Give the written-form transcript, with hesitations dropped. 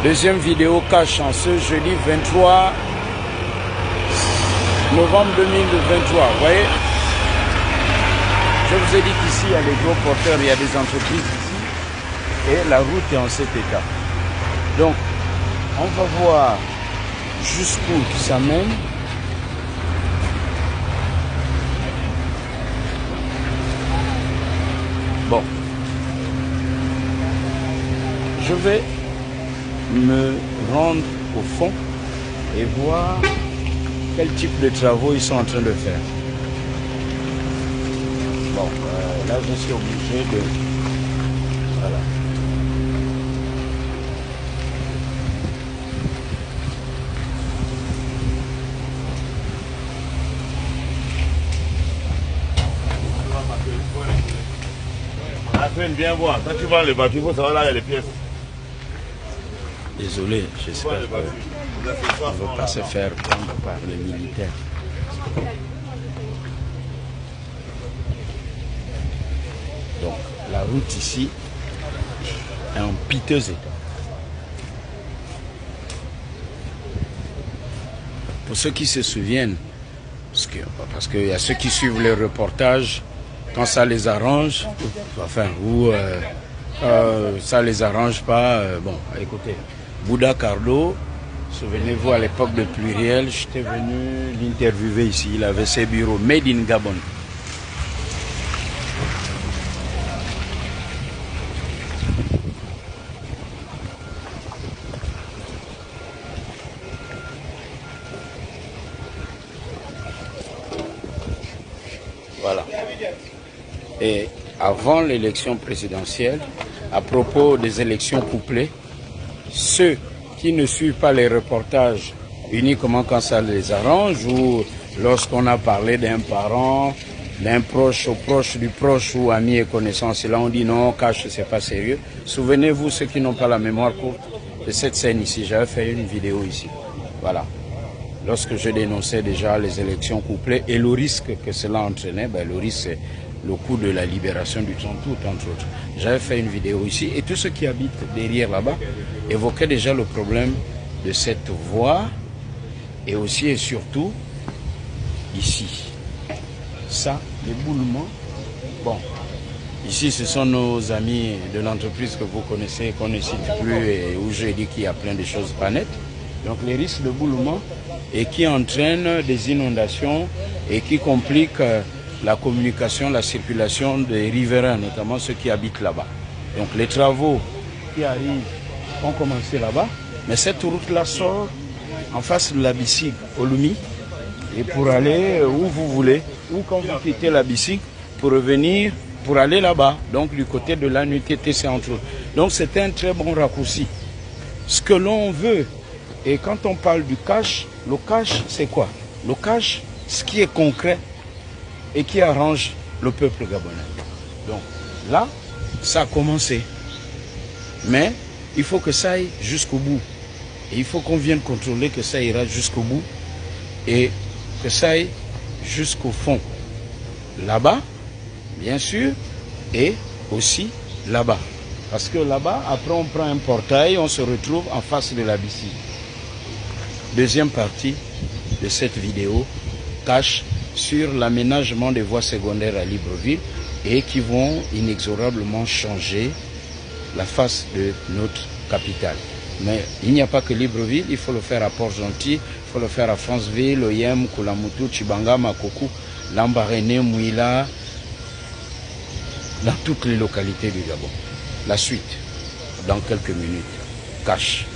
Deuxième vidéo cache en ce jeudi 23 novembre 2023. Vous voyez, je vous ai dit qu'ici, il y a des gros porteurs, il y a des entreprises ici. Et la route est en cet état. Donc, on va voir jusqu'où ça mène. Bon. Je vais me rendre au fond et voir quel type de travaux ils sont en train de faire. Bon, là je suis obligé de... Voilà. La peine, viens voir. Quand tu vas les bâtiments, il faut savoir là, il y a les pièces. Désolé, j'espère qu'on ne va pas se faire prendre par les militaires. Donc, la route ici est en piteux état. Pour ceux qui se souviennent, parce qu'il y a ceux qui suivent les reportages, quand ça les arrange, enfin, ou ça les arrange pas, bon, écoutez, Bouddha Cardo, souvenez-vous à l'époque de Pluriel, j'étais venu l'interviewer ici, il avait ses bureaux made in Gabon. Voilà. Et avant l'élection présidentielle, à propos des élections couplées, ceux qui ne suivent pas les reportages uniquement quand ça les arrange ou lorsqu'on a parlé d'un parent, d'un proche au proche du proche ou ami et connaissance, et là on dit non, cache, c'est pas sérieux. Souvenez-vous, ceux qui n'ont pas la mémoire courte, de cette scène ici, j'avais fait une vidéo ici. Voilà. Lorsque je dénonçais déjà les élections couplées et le risque que cela entraînait, ben le risque c'est le coup de la libération du Tontou, entre autres. J'avais fait une vidéo ici et tous ceux qui habitent derrière là-bas évoquaient déjà le problème de cette voie et aussi et surtout ici. Ça, l'éboulement. Bon, ici ce sont nos amis de l'entreprise que vous connaissez, qu'on ne cite plus et où j'ai dit qu'il y a plein de choses pas nettes. Donc les risques d'éboulement et qui entraînent des inondations et qui compliquent la communication, la circulation des riverains, notamment ceux qui habitent là-bas. Donc les travaux qui arrivent ont commencé là-bas, mais cette route-là sort en face de la Bissig, au Lumi, et pour aller où vous voulez, ou quand vous quittez la Bissig, pour revenir, pour aller là-bas, donc du côté de la NUTTC entre autres. Donc c'est un très bon raccourci. Ce que l'on veut, et quand on parle du cash, le cash c'est quoi? Le cash, ce qui est concret, et qui arrange le peuple gabonais. Donc là, ça a commencé. Mais il faut que ça aille jusqu'au bout. Et il faut qu'on vienne contrôler que ça ira jusqu'au bout et que ça aille jusqu'au fond. Là-bas, bien sûr, et aussi là-bas. Parce que là-bas, après on prend un portail, on se retrouve en face de la Bissig. Deuxième partie de cette vidéo cache sur l'aménagement des voies secondaires à Libreville et qui vont inexorablement changer la face de notre capitale. Mais il n'y a pas que Libreville, il faut le faire à Port-Gentil, il faut le faire à Franceville, Oyem, Koulamoutou, Chibanga, Makokou, Lambaréné, Mouila, dans toutes les localités du Gabon. La suite, dans quelques minutes, cache.